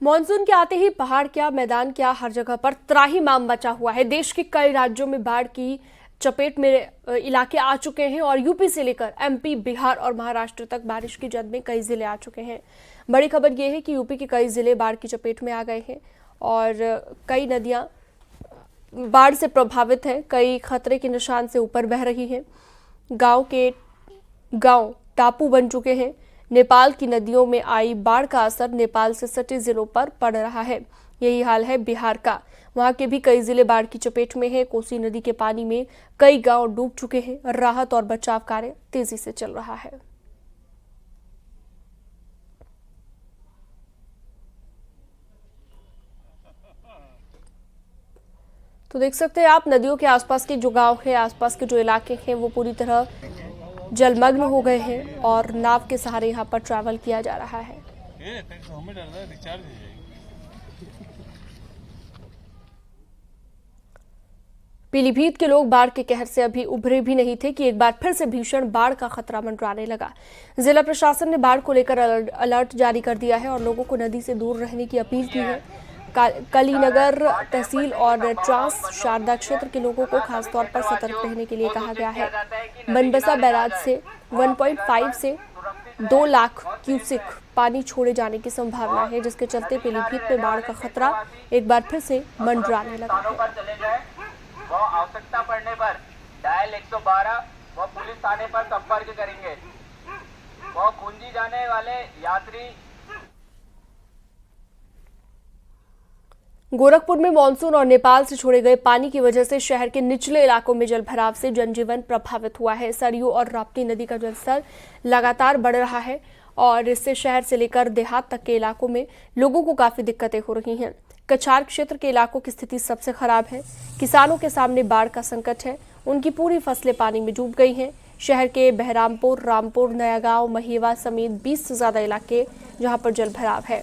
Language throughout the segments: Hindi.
मॉनसून के आते ही पहाड़ क्या मैदान क्या हर जगह पर त्राहिमाम मचा हुआ है। देश के कई राज्यों में बाढ़ की चपेट में इलाके आ चुके हैं और यूपी से लेकर एमपी, बिहार और महाराष्ट्र तक बारिश की जद में कई जिले आ चुके हैं। बड़ी खबर यह है कि यूपी के कई जिले बाढ़ की चपेट में आ गए हैं और कई नदियां बाढ़ से प्रभावित हैं, कई खतरे के निशान से ऊपर बह रही हैं। गांव टापू बन चुके हैं। नेपाल की नदियों में आई बाढ़ का असर नेपाल से सटे जिलों पर पड़ रहा है। यही हाल है बिहार का। वहां के भी कई जिले बाढ़ की चपेट में हैं। कोसी नदी के पानी में कई गांव डूब चुके हैं। राहत और बचाव कार्य तेजी से चल रहा है। तो देख सकते हैं आप, नदियों के आसपास के जो गांव हैं, आसपास के जो इलाके हैं, वो पूरी तरह जलमग्न हो गए हैं और नाव के सहारे यहाँ पर ट्रैवल किया जा रहा है। पीलीभीत के लोग बाढ़ के कहर से अभी उभरे भी नहीं थे कि एक बार फिर से भीषण बाढ़ का खतरा मंडराने लगा। जिला प्रशासन ने बाढ़ को लेकर अलर्ट जारी कर दिया है और लोगों को नदी से दूर रहने की अपील की है। कलीनगर तहसील और ट्रांस शारदा क्षेत्र के लोगों को खासतौर पर सतर्क रहने के लिए कहा गया है। बनबसा बैराज से 1.5 से 2 लाख क्यूसेक पानी छोड़े जाने की संभावना है, जिसके चलते पीलीभीत में बाढ़ का खतरा एक बार फिर से मंडराने लगा है। वो आवश्यकता पड़ने पर डायल 112 व पुलिस थाने पर संपर्क करेंगे। वो कुंजी जाने वाले यात्री। गोरखपुर में मानसून और नेपाल से छोड़े गए पानी की वजह से शहर के निचले इलाकों में जलभराव से जनजीवन प्रभावित हुआ है। सरयू और राप्ती नदी का जलस्तर लगातार बढ़ रहा है और इससे शहर से लेकर देहात तक के इलाकों में लोगों को काफी दिक्कतें हो रही हैं। कछार क्षेत्र के इलाकों की स्थिति सबसे खराब है। किसानों के सामने बाढ़ का संकट है। उनकी पूरी फसलें पानी में डूब गई हैं। शहर के बहरामपुर, रामपुर, नयागांव, महेवा समेत 20 से ज्यादा इलाके जहां पर जलभराव है।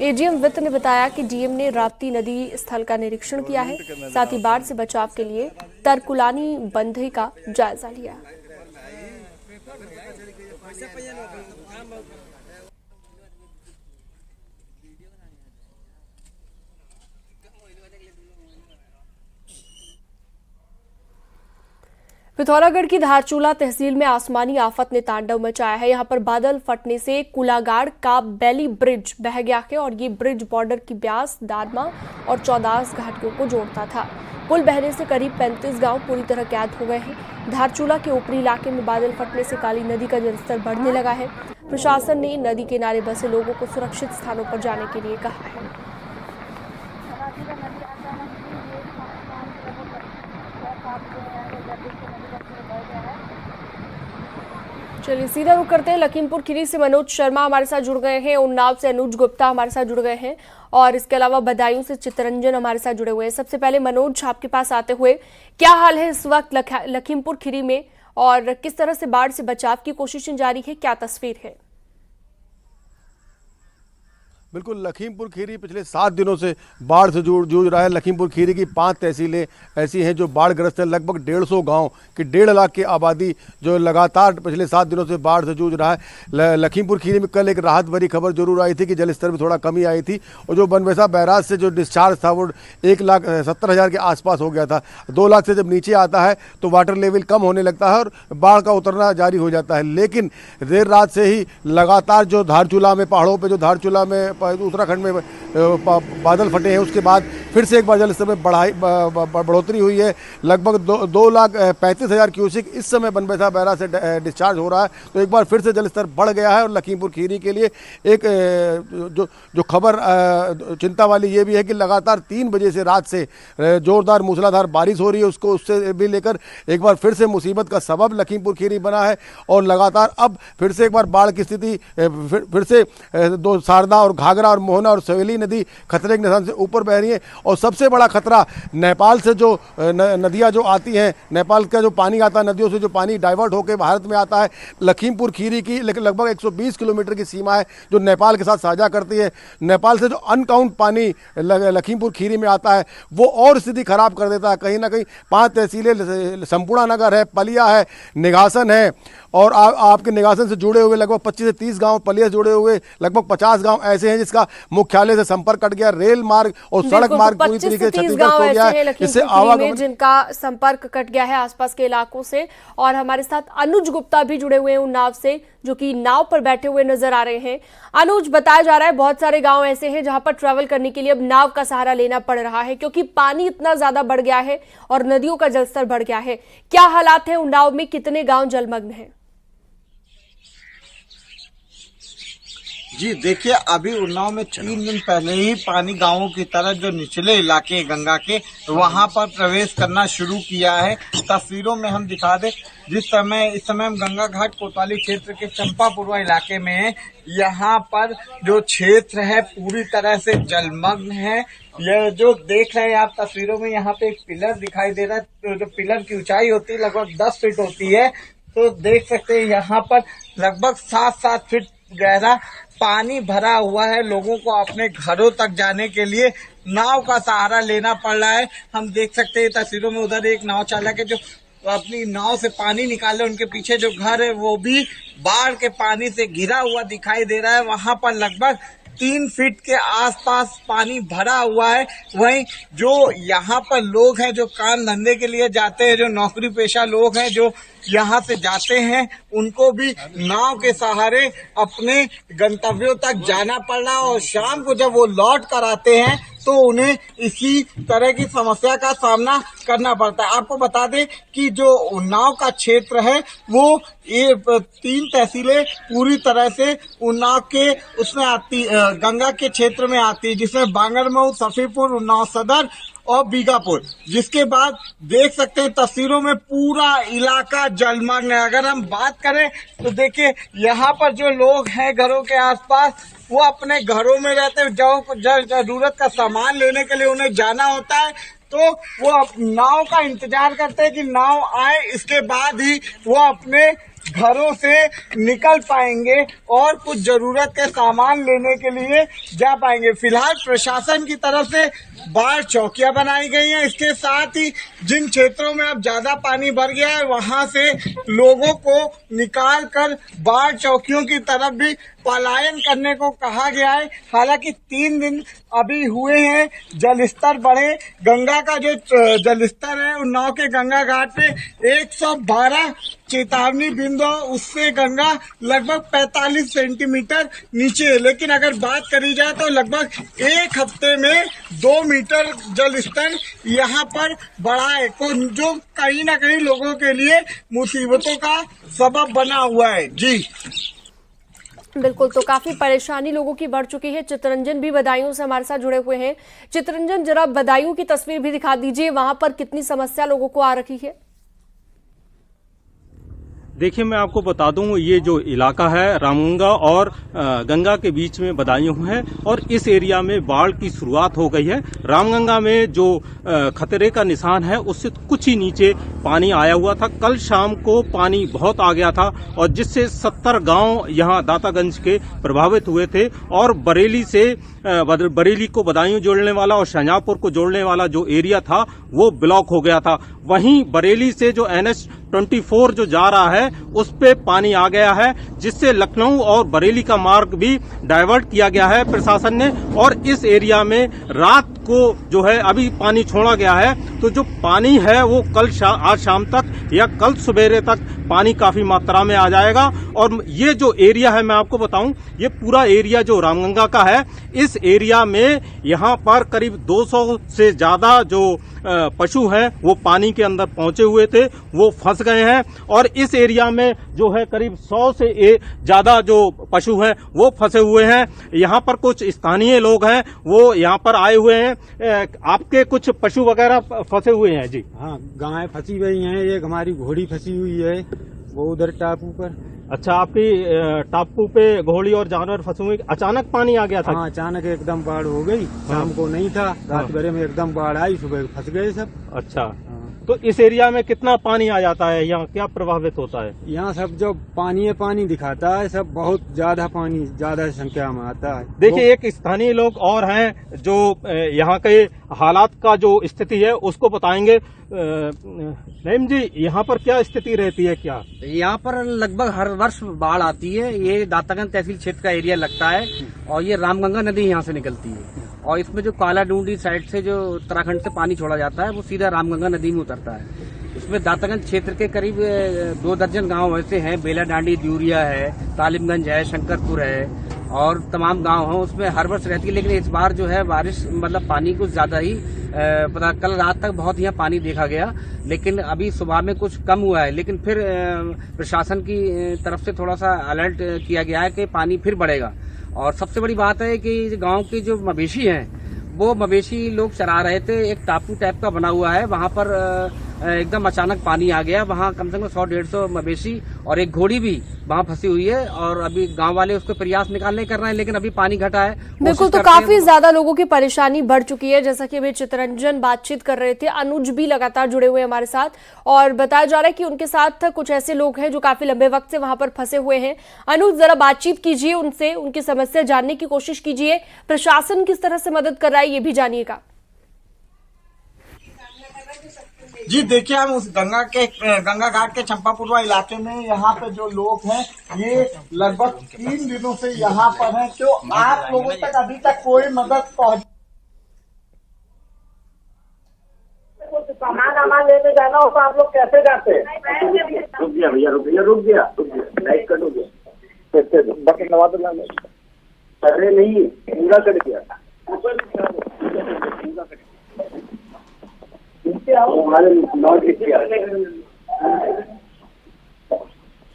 एडीएम वित्त ने बताया कि डीएम ने राप्ती नदी स्थल का निरीक्षण किया है, साथ ही बाढ़ से बचाव के लिए तरकुलानी बंधे का जायजा लिया। पिथौरागढ़ की धारचूला तहसील में आसमानी आफत ने तांडव मचाया है। यहाँ पर बादल फटने से कुलागाड़ का बैली ब्रिज बह गया है और ये ब्रिज बॉर्डर की ब्यास, दारमा और चौदास घाटियों को जोड़ता था। पुल बहने से करीब 35 गांव पूरी तरह कैद हो गए हैं। धारचूला के ऊपरी इलाके में बादल फटने से काली नदी का जलस्तर बढ़ने लगा है। प्रशासन ने नदी किनारे बसे लोगों को सुरक्षित स्थानों पर जाने के लिए कहा है। चलिए सीधा रुक करते हैं। लखीमपुर खीरी से मनोज शर्मा हमारे साथ जुड़ गए हैं, उन्नाव से अनुज गुप्ता हमारे साथ जुड़ गए हैं और इसके अलावा बदायूं से चित्तरंजन हमारे साथ जुड़े हुए हैं। सबसे पहले मनोज, आपके पास आते हुए क्या हाल है इस वक्त लखीमपुर खीरी में और किस तरह से बाढ़ से बचाव की कोशिशें जारी है, क्या तस्वीर है? बिल्कुल, लखीमपुर खीरी पिछले 7 दिनों से बाढ़ से जूझ रहा है। लखीमपुर खीरी की 5 तहसीलें ऐसी हैं जो बाढ़ग्रस्त है। लगभग 150 गांव की 1.5 लाख की आबादी जो लगातार पिछले 7 दिनों से बाढ़ से जूझ रहा है। लखीमपुर खीरी में कल एक राहत भरी खबर जरूर आई थी कि जलस्तर में थोड़ा कमी आई थी और जो बनबसा बैराज से जो डिस्चार्ज था वो 1,70,000 के आसपास हो गया था। 2 लाख से जब नीचे आता है तो वाटर लेवल कम होने लगता है और बाढ़ का उतरना जारी हो जाता है। लेकिन देर रात से ही लगातार जो धारचूला में पहाड़ों पर जो धारचूला में उत्तराखंड में बादल फटे हैं, उसके बाद फिर से एक बार जलस्तर में बढ़ोतरी हुई है। लगभग 2,35,000 क्यूसेक इस समय बनबसा बैराज से डिस्चार्ज हो रहा है। तो एक बार फिर से जलस्तर बढ़ गया है और लखीमपुर खीरी के लिए एक जो खबर चिंता वाली ये भी है कि लगातार 3 बजे से रात से जोरदार मूसलाधार बारिश हो रही है। उससे भी लेकर एक बार फिर से मुसीबत का सबब लखीमपुर खीरी बना है और लगातार अब फिर से एक बार बाढ़ की स्थिति फिर से 2 शारदा और घाघरा और मोहना और सवेली नदी खतरे के निशान से ऊपर बह रही है और सबसे बड़ा खतरा नेपाल से जो नदियाँ जो आती हैं, नेपाल का जो पानी आता है, नदियों से जो पानी डाइवर्ट होकर भारत में आता है, लखीमपुर खीरी की लगभग 120 किलोमीटर की सीमा है जो नेपाल के साथ साझा करती है। नेपाल से जो अनकाउंट पानी लखीमपुर खीरी में आता है वो और स्थिति खराब कर देता है। कहीं ना कहीं 5 तहसीलें, संपूर्ण नगर है, पलिया है, निगासन है, और आपके निगासन से जुड़े हुए लगभग 25 से 30 गांव, पलिया से जुड़े हुए लगभग 50 गांव ऐसे हैं जिसका मुख्यालय से संपर्क कट गया। रेल मार्ग और सड़क मार्ग पूरी तरीके से क्षतिग्रस्त हो गया है, इससे आवागमन जिनका संपर्क कट गया है आसपास के इलाकों से। और हमारे साथ अनुज गुप्ता भी जुड़े हुए हैं उन्नाव से, जो कि नाव पर बैठे हुए नजर आ रहे हैं। अनुज, बताया जा रहा है बहुत सारे गांव ऐसे हैं जहां पर ट्रैवल करने के लिए अब नाव का सहारा लेना पड़ रहा है क्योंकि पानी इतना ज्यादा बढ़ गया है और नदियों का जलस्तर बढ़ गया है। क्या हालात है उन्नाव में, कितने गांव जलमग्न हैं? जी देखिए, अभी उन्नाव में 3 दिन पहले ही पानी गांवों की तरफ जो निचले इलाके गंगा के वहां पर प्रवेश करना शुरू किया है। तस्वीरों में हम दिखा दें, इस समय हम गंगा घाट कोतवाली क्षेत्र के चंपापुरवा इलाके में हैं। यहाँ पर जो क्षेत्र है पूरी तरह से जलमग्न है। यह जो देख रहे हैं आप तस्वीरों में, यहाँ पे एक पिलर दिखाई दे रहा है, जो पिलर की ऊंचाई होती है लगभग 10 फीट होती है। तो देख सकते हैं यहाँ पर लगभग 7-7 फीट गहरा पानी भरा हुआ है। लोगों को अपने घरों तक जाने के लिए नाव का सहारा लेना पड़ रहा है। हम देख सकते हैं तस्वीरों में, उधर एक नाव चालक है जो अपनी नाव से पानी निकाले, उनके पीछे जो घर है वो भी बाढ़ के पानी से घिरा हुआ दिखाई दे रहा है। वहां पर लगभग 3 फीट के आसपास पानी भरा हुआ है। वहीं जो यहाँ पर लोग हैं जो काम धंधे के लिए जाते हैं, जो नौकरी पेशा लोग हैं जो यहाँ से जाते हैं, उनको भी नाव के सहारे अपने गंतव्यों तक जाना पड़ रहा है। और शाम को जब वो लौट कर आते हैं तो उन्हें इसी तरह की समस्या का सामना करना पड़ता है। आपको बता दें कि जो उन्नाव का क्षेत्र है वो ये 3 तहसीलें पूरी तरह से उन्नाव के उसमें आती, गंगा के क्षेत्र में आती है, जिसमें बांगरमऊ, सफीपुर, उन्नाव सदर और बीगापुर। जिसके बाद देख सकते हैं तस्वीरों में पूरा इलाका जलमग्न है। अगर हम बात करें तो देखिए, यहाँ पर जो लोग हैं घरों के आसपास, वो अपने घरों में रहते हैं। जब जरूरत का सामान लेने के लिए उन्हें जाना होता है तो वो नाव का इंतजार करते हैं कि नाव आए, इसके बाद ही वो अपने घरों से निकल पाएंगे और कुछ जरूरत के सामान लेने के लिए जा पाएंगे। फिलहाल प्रशासन की तरफ से बाढ़ चौकियां बनाई गई हैं। इसके साथ ही जिन क्षेत्रों में अब ज्यादा पानी भर गया है वहां से लोगों को निकाल कर बाढ़ चौकियों की तरफ भी पलायन करने को कहा गया है। हालांकि 3 दिन अभी हुए हैं जलस्तर बढ़े। गंगा का जो जलस्तर है उन्नाव के गंगा घाट पे 112 चेतावनी बिंदु, उससे गंगा लगभग 45 सेंटीमीटर नीचे है। लेकिन अगर बात करी जाए तो लगभग 1 हफ्ते में 2 मीटर जलस्तर यहाँ पर बढ़ा है, जो कहीं ना कहीं लोगों के लिए मुसीबतों का सबब बना हुआ है। जी बिल्कुल, तो काफी परेशानी लोगों की बढ़ चुकी है। चित्ररंजन भी बदायूं से हमारे साथ जुड़े हुए हैं। चित्ररंजन, जरा बदायूं की तस्वीर भी दिखा दीजिए, वहां पर कितनी समस्या लोगों को आ रही है? देखिए, मैं आपको बता दूं, ये जो इलाका है रामगंगा और गंगा के बीच में बदायूं है और इस एरिया में बाढ़ की शुरुआत हो गई है। रामगंगा में जो खतरे का निशान है उससे कुछ ही नीचे पानी आया हुआ था। कल शाम को पानी बहुत आ गया था और जिससे 70 गांव यहाँ दातागंज के प्रभावित हुए थे और बरेली को बदायूं जोड़ने वाला और शाहजहांपुर को जोड़ने वाला जो एरिया था वो ब्लॉक हो गया था। वहीं बरेली से जो NH-24 जो जा रहा है उस पे पानी आ गया है, जिससे लखनऊ और बरेली का मार्ग भी डाइवर्ट किया गया है प्रशासन ने। और इस एरिया में रात को जो है अभी पानी छोड़ा गया है, तो जो पानी है वो आज शाम तक या कल सवेरे तक पानी काफी मात्रा में आ जाएगा। और ये जो एरिया है मैं आपको बताऊं, ये पूरा एरिया जो रामगंगा का है, इस एरिया में यहाँ पर करीब 200 से ज्यादा जो पशु हैं वो पानी के अंदर पहुंचे हुए थे, वो फंस गए हैं। और इस एरिया में जो है करीब 100 से ज्यादा जो पशु हैं वो फंसे हुए हैं। यहाँ पर कुछ स्थानीय लोग हैं वो यहाँ पर आए हुए हैं। आपके कुछ पशु वगैरह फंसे हुए हैं? जी हाँ, गायें फंसी हुई हैं, एक हमारी घोड़ी फंसी हुई है वो उधर टापू पर। अच्छा, आपकी टापू पे घोड़ी और जानवर फंसे हुए, अचानक पानी आ गया था? हाँ, अचानक एकदम बाढ़ हो गई। शाम को नहीं था, रात भरे में एकदम बाढ़ आई, सुबह फंस गए सब। अच्छा, तो इस एरिया में कितना पानी आ जाता है, यहाँ क्या प्रभावित होता है? यहाँ सब जो पानी दिखाता है, सब बहुत ज्यादा पानी ज्यादा संख्या में आता है। देखिए, एक स्थानीय लोग और हैं जो यहाँ के हालात का जो स्थिति है उसको बताएंगे। नईम जी, यहाँ पर क्या स्थिति रहती है? क्या यहाँ पर लगभग हर वर्ष बाढ़ आती है। ये दातागंज तहसील क्षेत्र का एरिया लगता है और ये रामगंगा नदी यहाँ से निकलती है और इसमें जो काला डूंडी साइड से जो उत्तराखंड से पानी छोड़ा जाता है वो सीधा रामगंगा नदी में उतरता है। इसमें दातागंज क्षेत्र के करीब 2 दर्जन गांव ऐसे हैं, बेला डांडी, द्यूरिया है, तालिमगंज है, शंकरपुर है और तमाम गांव हैं। उसमें हर वर्ष रहती है, लेकिन इस बार जो है बारिश मतलब पानी कुछ ज्यादा ही पता, कल रात तक बहुत यहाँ पानी देखा गया, लेकिन अभी सुबह में कुछ कम हुआ है। लेकिन फिर प्रशासन की तरफ से थोड़ा सा अलर्ट किया गया है कि पानी फिर बढ़ेगा। और सबसे बड़ी बात है कि गांव के जो मवेशी हैं वो मवेशी लोग चरा रहे थे, एक टापू टाइप का बना हुआ है, वहां पर एकदम अचानक पानी आ गया। वहां कम से कम 100-150 मवेशी और एक घोड़ी भी वहां फंसी हुई है और अभी गांव वाले उसको प्रयास निकालने कर रहे हैं, लेकिन अभी पानी घटा है। बिल्कुल, तो काफी ज्यादा लोगों की परेशानी बढ़ चुकी है। जैसा कि अभी चितरंजन बातचीत कर रहे थे, अनुज भी लगातार जुड़े हुए हमारे साथ और बताया जा रहा है कि उनके साथ कुछ ऐसे लोग हैं जो काफी लंबे वक्त से वहां पर फंसे हुए हैं। अनुज, जरा बातचीत कीजिए उनसे, उनकी समस्या जानने की कोशिश कीजिए। प्रशासन किस तरह से मदद कर रहा है ये भी जानिएगा। जी देखिए, हम उस गंगा घाट के चंपापुरवा इलाके में यहाँ पे जो लोग हैं ये लगभग 3 दिनों से यहाँ पर हैं। तो आप लोगों तक अभी तक कोई मदद पहुँच? सामान लेने जाना हो तो आप लोग कैसे जाते हैं? रुक गया भैया, रुक गया लाइट कट हो गया, बकेट लगा दो। अरे नहीं, पूरा कट गया, हमारे नोट लिख के आ गया,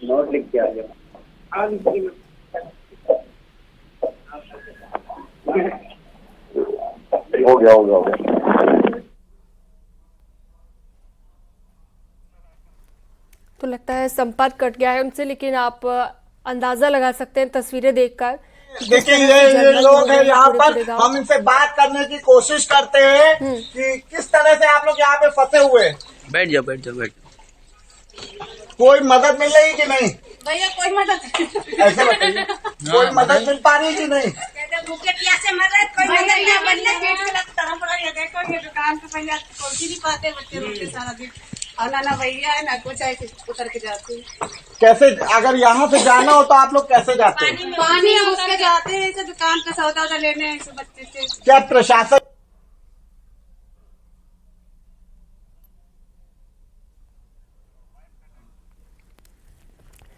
नोट लिख के आ गया। हो गया। तो लगता है संपर्क कट गया है उनसे, लेकिन आप अंदाजा लगा सकते हैं तस्वीरें देखकर। देखिए, ये लोग हैं यहाँ पर, हम इनसे बात करने की कोशिश करते हैं कि किस तरह से आप लोग यहाँ पे फंसे हुए। बैठ जाओ। कोई मदद मिल रही कि नहीं? भैया कोई मदद ऐसे बताइए, कोई मदद मिल पा रही कि नहीं? भूखे प्यासे मर रहे, कोई मदद नहीं। बल्ले पेट में तरह पड़ा, देखो ये दुकान पे पहले पहुंच नहीं पाते बच्चे रोते सारा दिन, और ना भैया है ना कुछ, ऐसे उतर के जाते। कैसे, अगर यहाँ से जाना हो तो आप लोग कैसे जाते हैं? पानी घुस के जाते हैं, दुकान पे सौदा लेने बच्चे से। क्या प्रशासन